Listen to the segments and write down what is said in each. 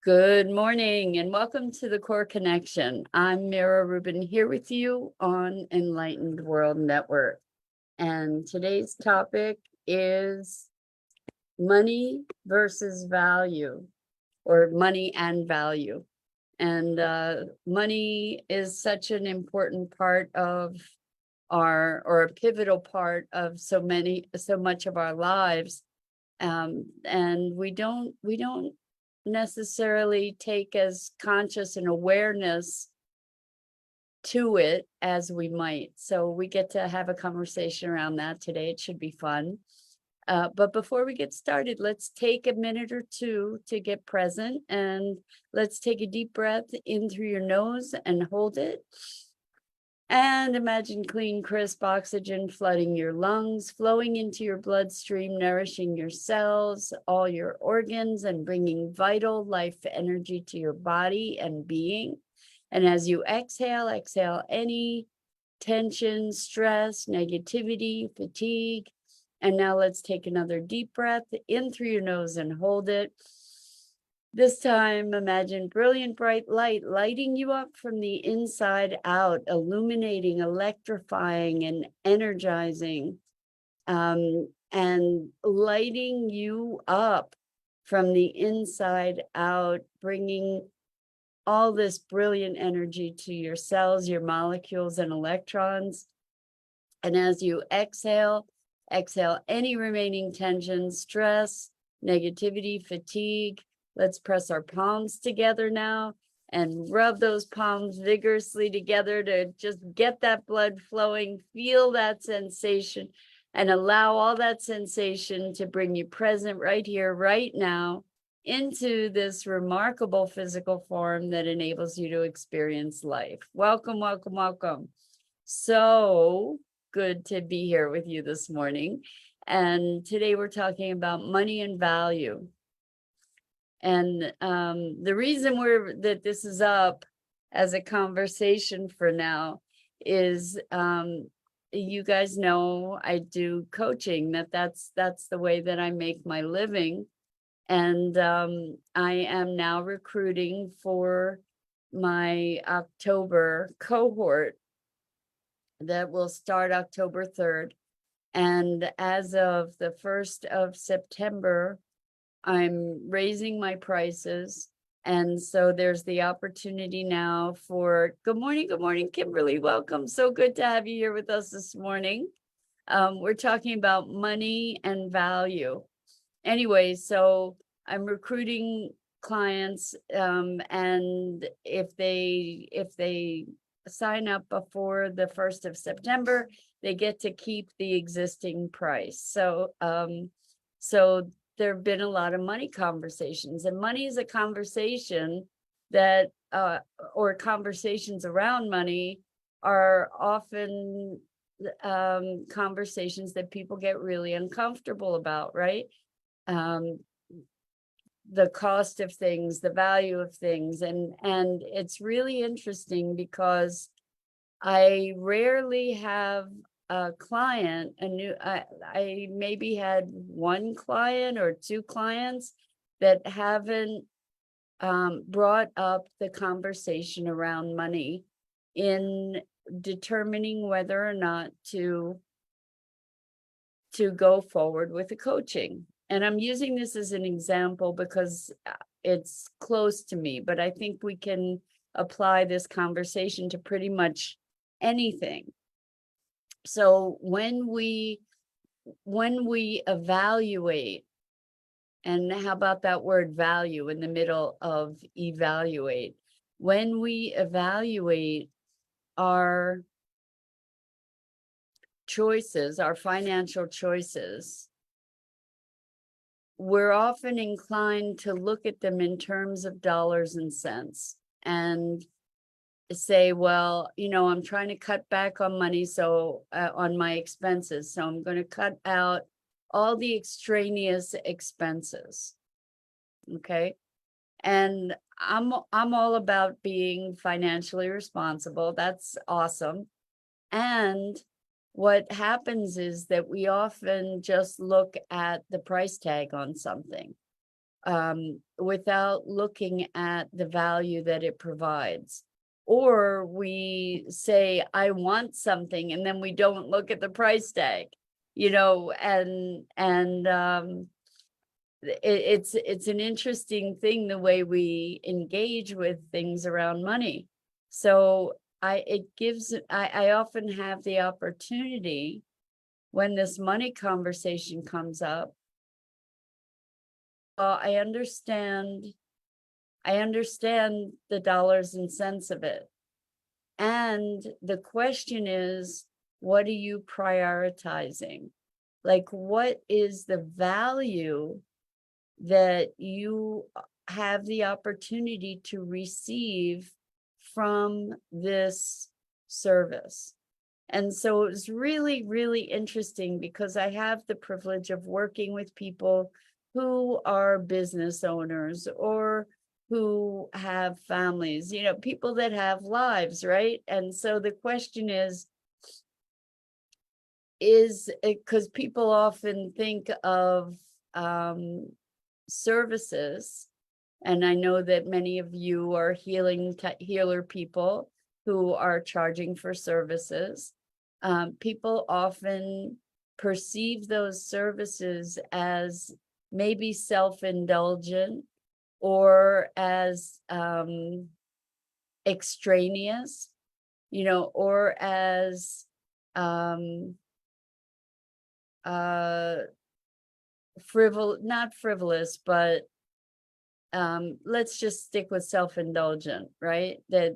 Good morning and welcome to the Core Connection. I'm Mira Rubin here with you on Enlightened World Network. And today's topic is money versus value, or money and value. And money is such an important part of or a pivotal part of so much of our lives. And we don't necessarily take as conscious an awareness to it as we might. So we get to have a conversation around that today. It should be fun. But before we get started, let's take a minute or two to get present, and let's take a deep breath in through your nose and hold it. And imagine clean, crisp oxygen flooding your lungs, flowing into your bloodstream, nourishing your cells, all your organs, and bringing vital life energy to your body and being. And as you exhale any tension, stress, negativity, fatigue. And now let's take another deep breath in through your nose and hold it. This time, imagine brilliant bright light lighting you up from the inside out, illuminating, electrifying, and energizing, and lighting you up from the inside out, bringing all this brilliant energy to your cells, your molecules, and electrons. And as you exhale any remaining tension, stress, negativity, fatigue. Let's press our palms together now and rub those palms vigorously together to just get that blood flowing, feel that sensation, and allow all that sensation to bring you present right here, right now, into this remarkable physical form that enables you to experience life. Welcome, welcome, welcome. So good to be here with you this morning. And today we're talking about money and value. And the reason that this is up as a conversation for now is you guys know I do coaching, that's the way that I make my living. And I am now recruiting for my October cohort that will start October 3rd. And as of the 1st of September, I'm raising my prices. And so there's the opportunity now for, good morning, Kimberly, welcome. So good to have you here with us this morning. We're talking about money and value. Anyway, so I'm recruiting clients, and if they sign up before the 1st of September, they get to keep the existing price. So there have been a lot of money conversations, and money is a conversation that or conversations around money are often conversations that people get really uncomfortable about, right? The cost of things, the value of things, and it's really interesting because I rarely have a client, I maybe had one client or two clients that haven't brought up the conversation around money in determining whether or not to go forward with the coaching. And I'm using this as an example because it's close to me, but I think we can apply this conversation to pretty much anything. So when we evaluate, and how about that word value in the middle of evaluate? When we evaluate our choices, our financial choices, we're often inclined to look at them in terms of dollars and cents and say, well, I'm trying to cut back on money, so on my expenses. So I'm going to cut out all the extraneous expenses. Okay. And I'm all about being financially responsible. That's awesome. And what happens is that we often just look at the price tag on something. without looking at the value that it provides. Or we say, I want something, and then we don't look at the price tag, it's an interesting thing, the way we engage with things around money. So I often have the opportunity when this money conversation comes up. I understand the dollars and cents of it. And the question is, what are you prioritizing? Like, what is the value that you have the opportunity to receive from this service? And so it was really, really interesting, because I have the privilege of working with people who are business owners or who have families, people that have lives, right? And so the question is because people often think of services, and I know that many of you are healer people who are charging for services. People often perceive those services as maybe self-indulgent or as extraneous, or as not frivolous, but let's just stick with self-indulgent, right? That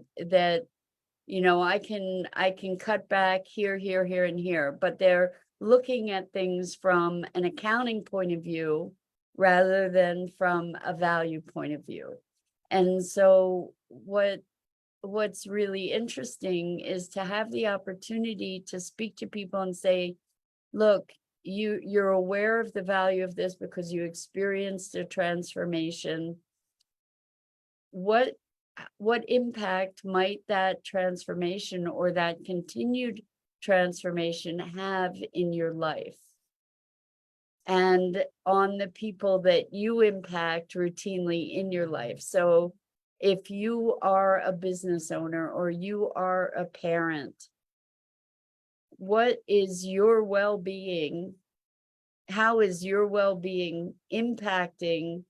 I can cut back here, and here, but they're looking at things from an accounting point of view rather than from a value point of view. And so what's really interesting is to have the opportunity to speak to people and say, look, you're aware of the value of this because you experienced a transformation. What impact might that transformation or that continued transformation have in your life and on the people that you impact routinely in your life? So if you are a business owner or you are a parent, what is your well-being? How is your well-being impacting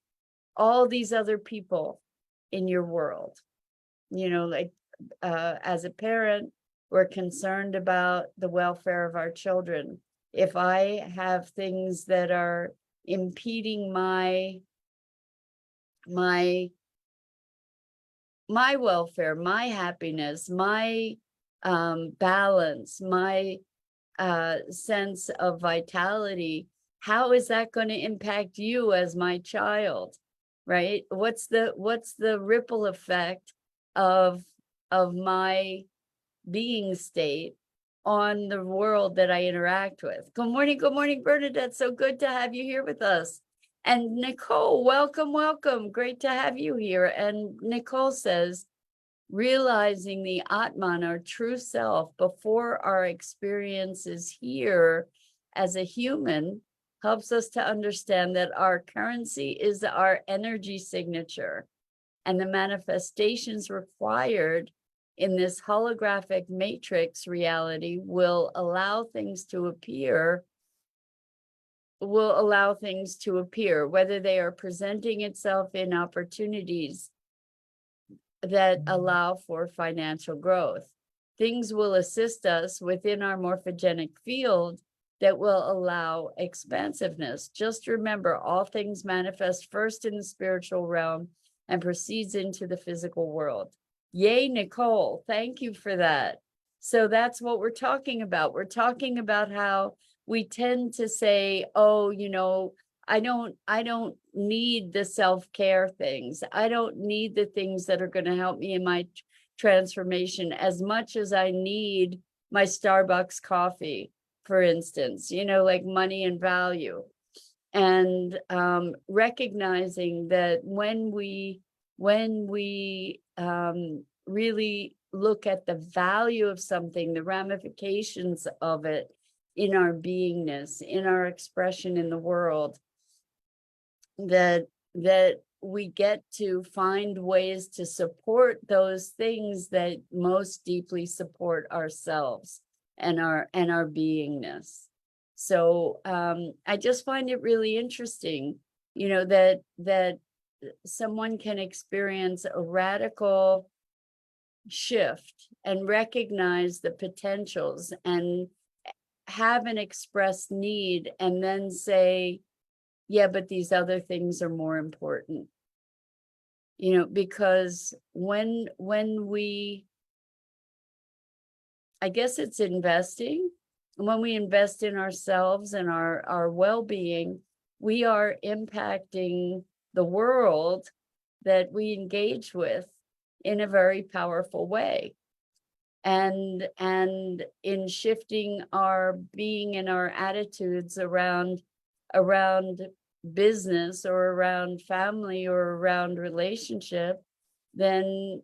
all these other people in your world? As a parent, we're concerned about the welfare of our children. If I have things that are impeding my welfare, my happiness, my balance, my sense of vitality, how is that going to impact you as my child, right? What's the ripple effect of my being state on the world that I interact with? Good morning, Bernadette. So good to have you here with us. And Nicole, welcome. Great to have you here. And Nicole says, realizing the Atman, our true self, before our experiences here as a human, helps us to understand that our currency is our energy signature, and the manifestations required in this holographic matrix reality will allow things to appear, whether they are presenting itself in opportunities that allow for financial growth. Things will assist us within our morphogenic field that will allow expansiveness. Just remember, all things manifest first in the spiritual realm and proceeds into the physical world. Yay, Nicole, thank you for that. So that's what we're talking about. We're talking about how we tend to say, oh, I don't need the self-care things. I don't need the things that are going to help me in my transformation as much as I need my Starbucks coffee, for instance, like money and value. And recognizing that when we really look at the value of something, the ramifications of it in our beingness, in our expression in the world, that that we get to find ways to support those things that most deeply support ourselves and our beingness. So I just find it really interesting, that someone can experience a radical shift and recognize the potentials and have an expressed need and then say, yeah, but these other things are more important. Because when we, I guess it's investing, when we invest in ourselves and our well-being, we are impacting the world that we engage with in a very powerful way. And in shifting our being and our attitudes around business or around family or around relationship, then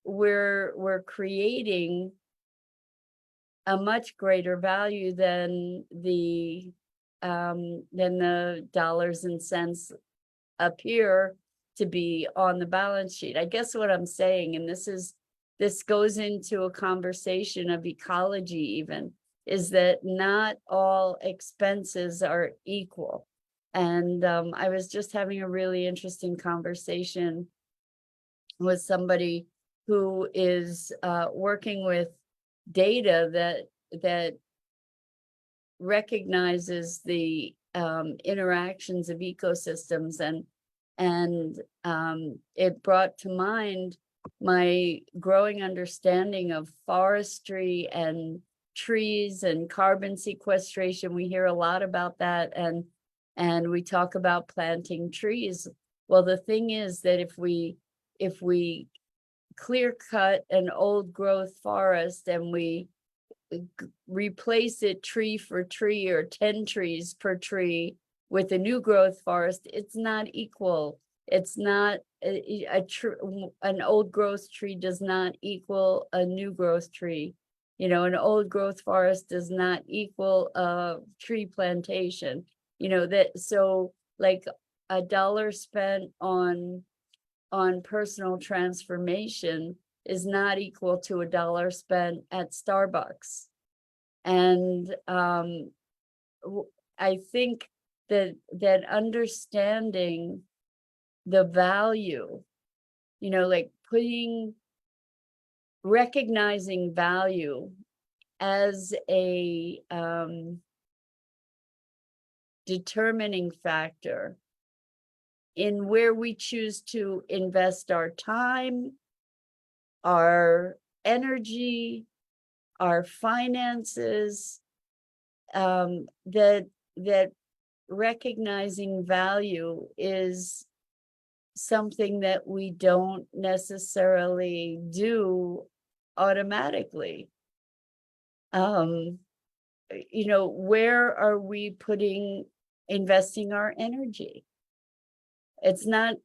we're creating a much greater value than the dollars and cents appear to be on the balance sheet. I guess what I'm saying, and this goes into a conversation of ecology even, is that not all expenses are equal. And I was just having a really interesting conversation with somebody who is working with data that recognizes the interactions of ecosystems, and it brought to mind my growing understanding of forestry and trees and carbon sequestration. We hear a lot about that, and we talk about planting trees. Well, the thing is that if we clear cut an old growth forest and we replace it tree for tree or 10 trees per tree with a new growth forest, it's not equal. It's not an old growth tree does not equal a new growth tree. An old growth forest does not equal a tree plantation. So like a dollar spent on personal transformation is not equal to a dollar spent at Starbucks. And I think that understanding the value, like recognizing value as a determining factor in where we choose to invest our time, our energy, our finances, that recognizing value is something that we don't necessarily do automatically. Where are we investing our energy? It's not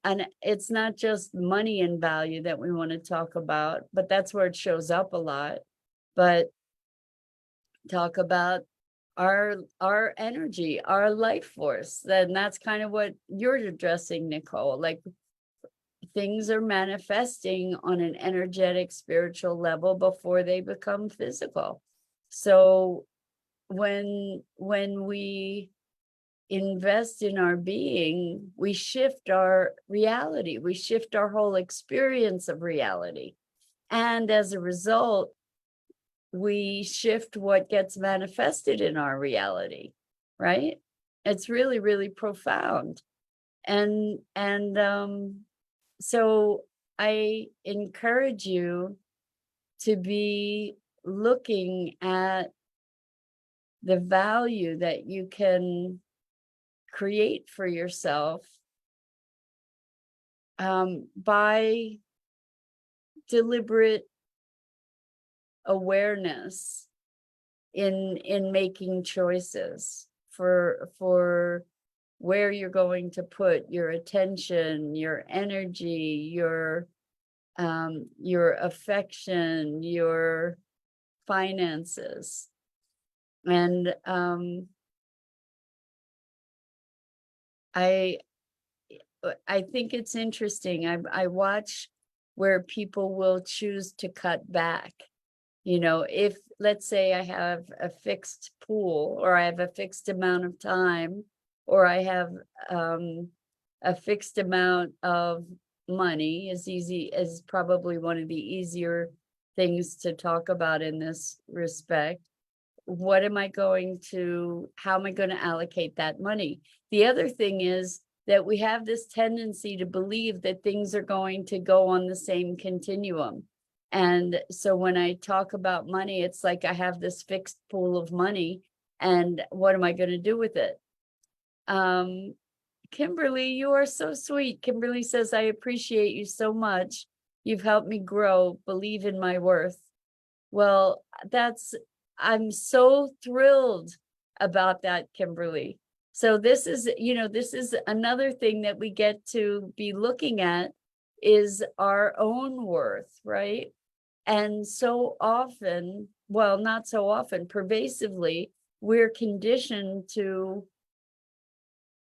just money and value that we want to talk about, but that's where it shows up a lot. But talk about our energy, our life force. Then that's kind of what you're addressing, Nicole. Like things are manifesting on an energetic, spiritual level before they become physical. So when we invest in our being, we shift our reality, we shift our whole experience of reality. And as a result, we shift what gets manifested in our reality, right? It's really, really profound. And so I encourage you to be looking at the value that you can create for yourself by deliberate awareness in making choices for where you're going to put your attention, your energy, your affection, your finances. And I think it's interesting. I watch where people will choose to cut back. You know, if let's say I have a fixed pool, or I have a fixed amount of time, or I have a fixed amount of money, is probably one of the easier things to talk about in this respect. What am I going to, how am I going to allocate that money? The other thing is that we have this tendency to believe that things are going to go on the same continuum. And so when I talk about money, it's like I have this fixed pool of money, and what am I going to do with it? Kimberly, you are so sweet. Kimberly says, I appreciate you so much. You've helped me grow, believe in my worth. Well, I'm so thrilled about that, Kimberly. So this is, this is another thing that we get to be looking at, is our own worth, right? And so often, well, not so often, pervasively, we're conditioned to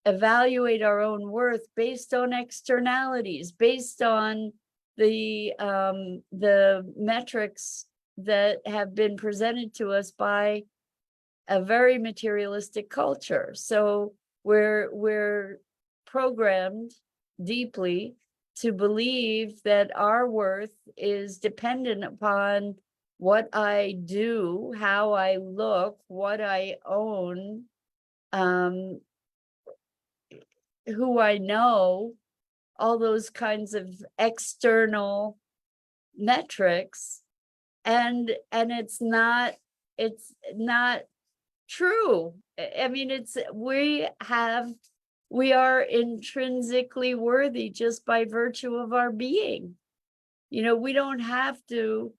evaluate our own worth based on externalities, based on the metrics that have been presented to us by a very materialistic culture. So we're programmed deeply to believe that our worth is dependent upon what I do, how I look, what I own, who I know, all those kinds of external metrics. And it's not true. I mean, we are intrinsically worthy just by virtue of our being. We don't have to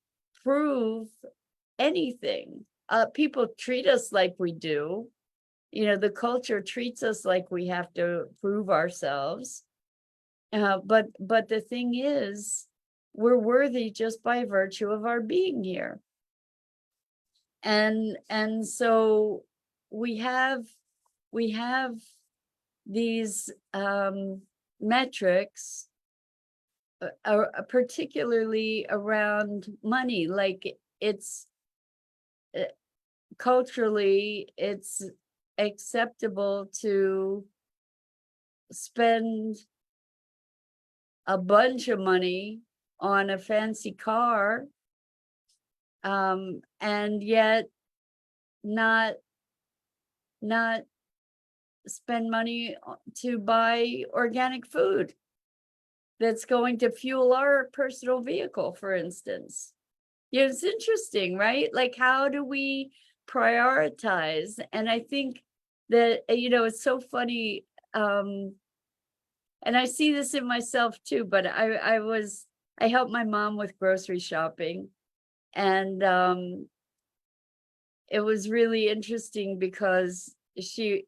prove anything. People treat us like we do. The culture treats us like we have to prove ourselves. But the thing is, we're worthy just by virtue of our being here. And so we have these metrics, particularly around money. Like, it's culturally, it's acceptable to spend a bunch of money on a fancy car, and yet not spend money to buy organic food that's going to fuel our personal vehicle, for instance. It's interesting, right? Like, how do we prioritize? And I think that, it's so funny. And I see this in myself too, but I helped my mom with grocery shopping, and it was really interesting because she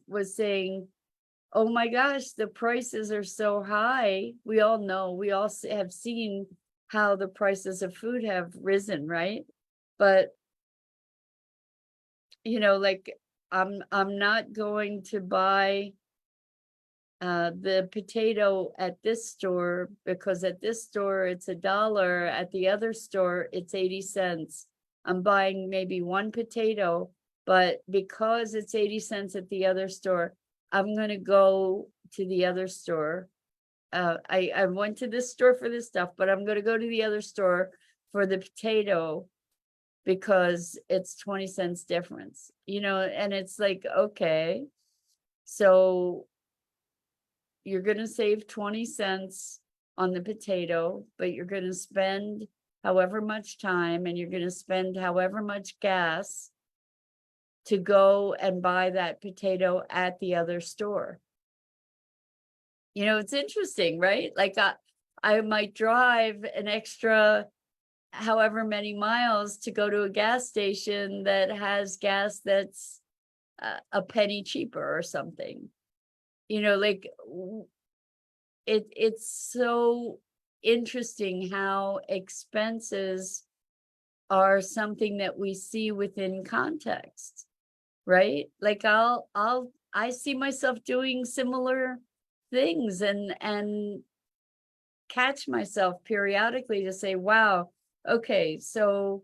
was saying, oh my gosh, the prices are so high. We all know, we all have seen how the prices of food have risen, right? But like, I'm not going to buy the potato at this store, because at this store it's $1, at the other store it's 80 cents. I'm buying maybe one potato, but because it's 80 cents at the other store, I'm going to go to the other store. I went to this store for this stuff, but I'm going to go to the other store for the potato because it's 20 cents difference, and it's like, okay, so you're going to save 20 cents on the potato, but you're going to spend however much time, and you're going to spend however much gas to go and buy that potato at the other store. It's interesting, right? Like, I might drive an extra however many miles to go to a gas station that has gas that's a penny cheaper or something. Like, it's so interesting how expenses are something that we see within context, right? Like, I see myself doing similar things and catch myself periodically to say, wow, okay, so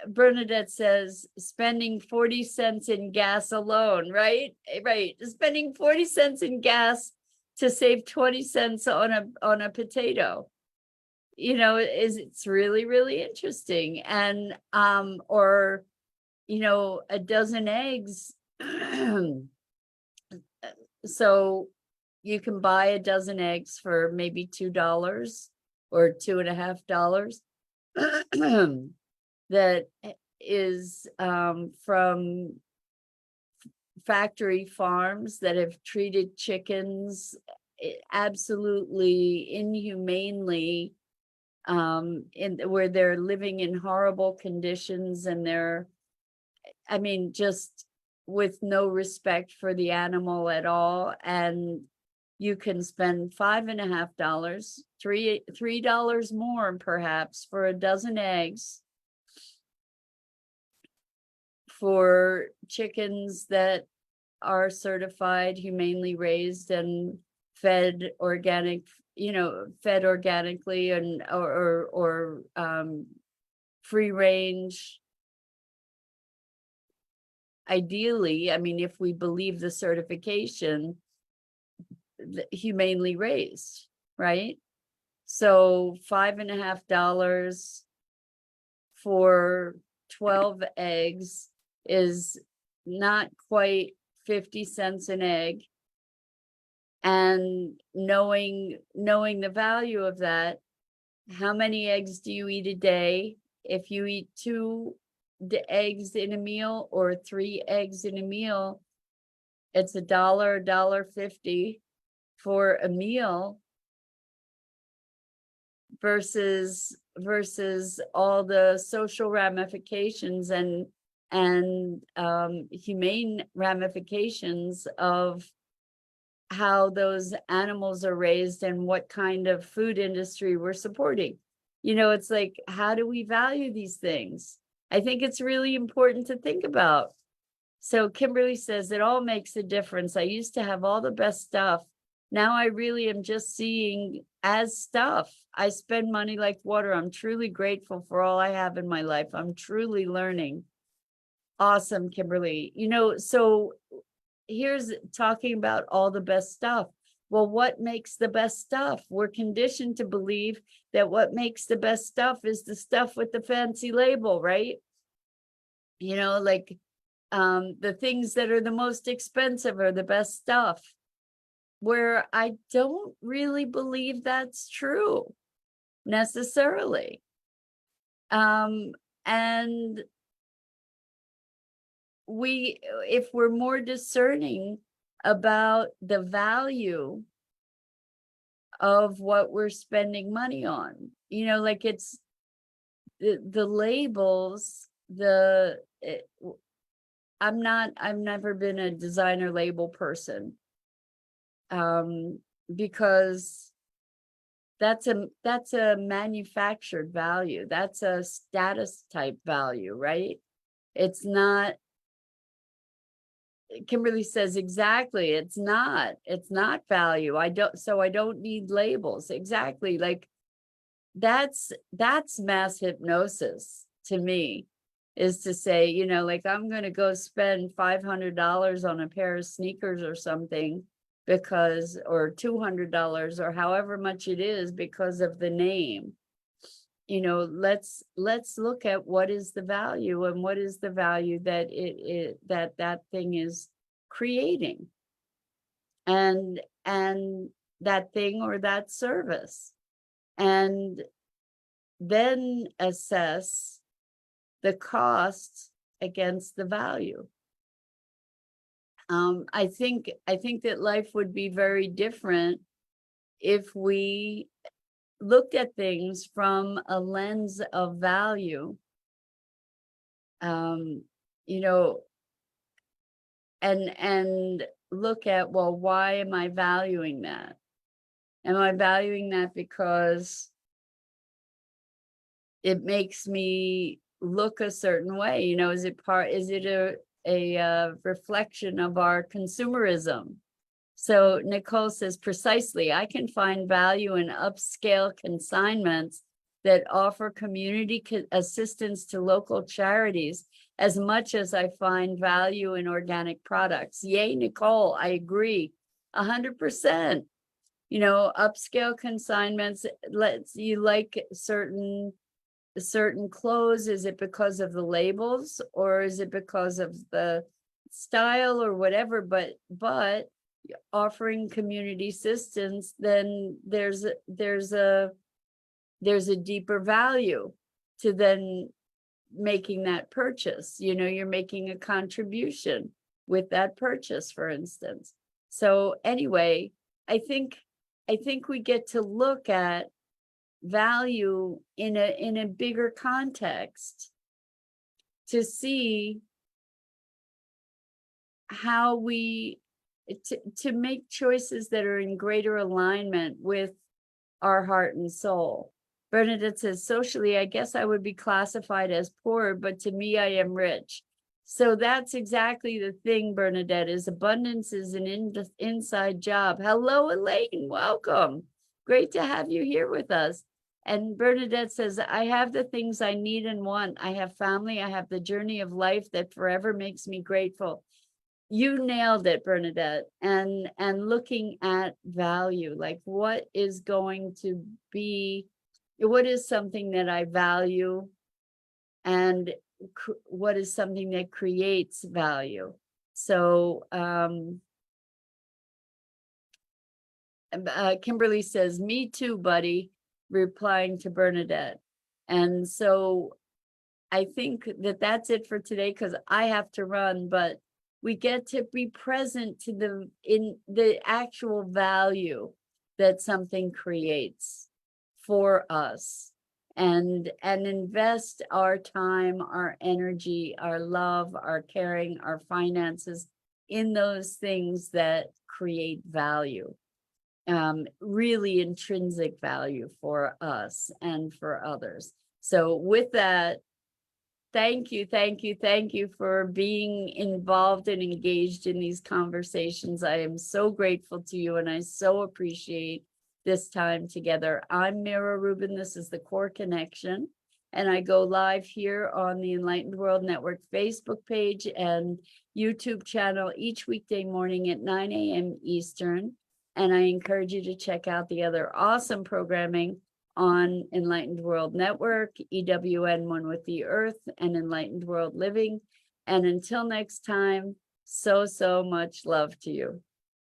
Bernadette says spending 40 cents in gas alone, right? Right. Spending 40 cents in gas to save 20 cents on a potato. It's really, really interesting. And or a dozen eggs. So you can buy a dozen eggs for maybe $2 or $2.50. That is from factory farms that have treated chickens absolutely inhumanely, where they're living in horrible conditions, and just with no respect for the animal at all. And you can spend $5.50, $3 more perhaps for a dozen eggs for chickens that are certified, humanely raised, and fed organically, and or free range. Ideally, if we believe the certification, humanely raised, right? So $5.50 for 12 eggs is not quite 50 cents an egg. And knowing the value of that, how many eggs do you eat a day? If you eat 2 eggs in a meal or 3 eggs in a meal, it's $1.50 for a meal, versus all the social ramifications and humane ramifications of how those animals are raised and what kind of food industry we're supporting. It's like, how do we value these things? I think it's really important to think about. So Kimberly says, it all makes a difference. I used to have all the best stuff. Now I really am just seeing as stuff. I spend money like water. I'm truly grateful for all I have in my life. I'm truly learning. Awesome, Kimberly. So here's talking about all the best stuff. Well, what makes the best stuff? We're conditioned to believe that what makes the best stuff is the stuff with the fancy label, right? Like the things that are the most expensive are the best stuff, where I don't really believe that's true necessarily. And if we're more discerning about the value of what we're spending money on, like it's the labels, I've never been a designer label person, because that's a manufactured value. That's a status type value, right? It's not. Kimberly says, exactly, it's not value. I don't need labels. Exactly. Like that's mass hypnosis to me, is to say, like, I'm going to go spend $500 on a pair of sneakers or something because, or $200 or however much it is, because of the name. Let's look at what is the value, and what is the value that that thing is creating, and that thing or that service, and then assess the cost against the value. I think that life would be very different if we looked at things from a lens of value, and look at, well, why am I valuing that? Am I valuing that because it makes me look a certain way? Is it reflection of our consumerism. So Nicole says, precisely, I can find value in upscale consignments that offer community assistance to local charities as much as I find value in organic products. Yay, Nicole, I agree 100%. You know, upscale consignments, you like certain clothes. Is it because of the labels or is it because of the style or whatever? But offering community assistance, then there's a deeper value to then making that purchase. You know, you're making a contribution with that purchase, for instance. So anyway, I think we get to look at value in a bigger context to see how we to make choices that are in greater alignment with our heart and soul. Bernadette says, socially, I guess I would be classified as poor, but to me, I am rich. So that's exactly the thing, Bernadette, is abundance is an inside job. Hello, Elaine, welcome. Great to have you here with us. And Bernadette says, I have the things I need and want. I have family. I have the journey of life that forever makes me grateful. You nailed it, Bernadette. And looking at value, like what is going to be, what is something that I value, and what is something that creates value. So Kimberly says, me too, buddy, replying to Bernadette. And so I think that that's it for today, because I have to run, but we get to be present to the actual value that something creates for us, and invest our time, our energy, our love, our caring, our finances in those things that create value, really intrinsic value for us and for others. So with that, thank you for being involved and engaged in these conversations. I am so grateful to you, and I so appreciate this time together. I'm Mira Rubin. This is the Core Connection, and I go live here on the Enlightened World Network Facebook page and YouTube channel each weekday morning at 9 a.m. Eastern. And I encourage you to check out the other awesome programming on Enlightened World Network, EWN One with the Earth, and Enlightened World Living. And until next time, so much love to you.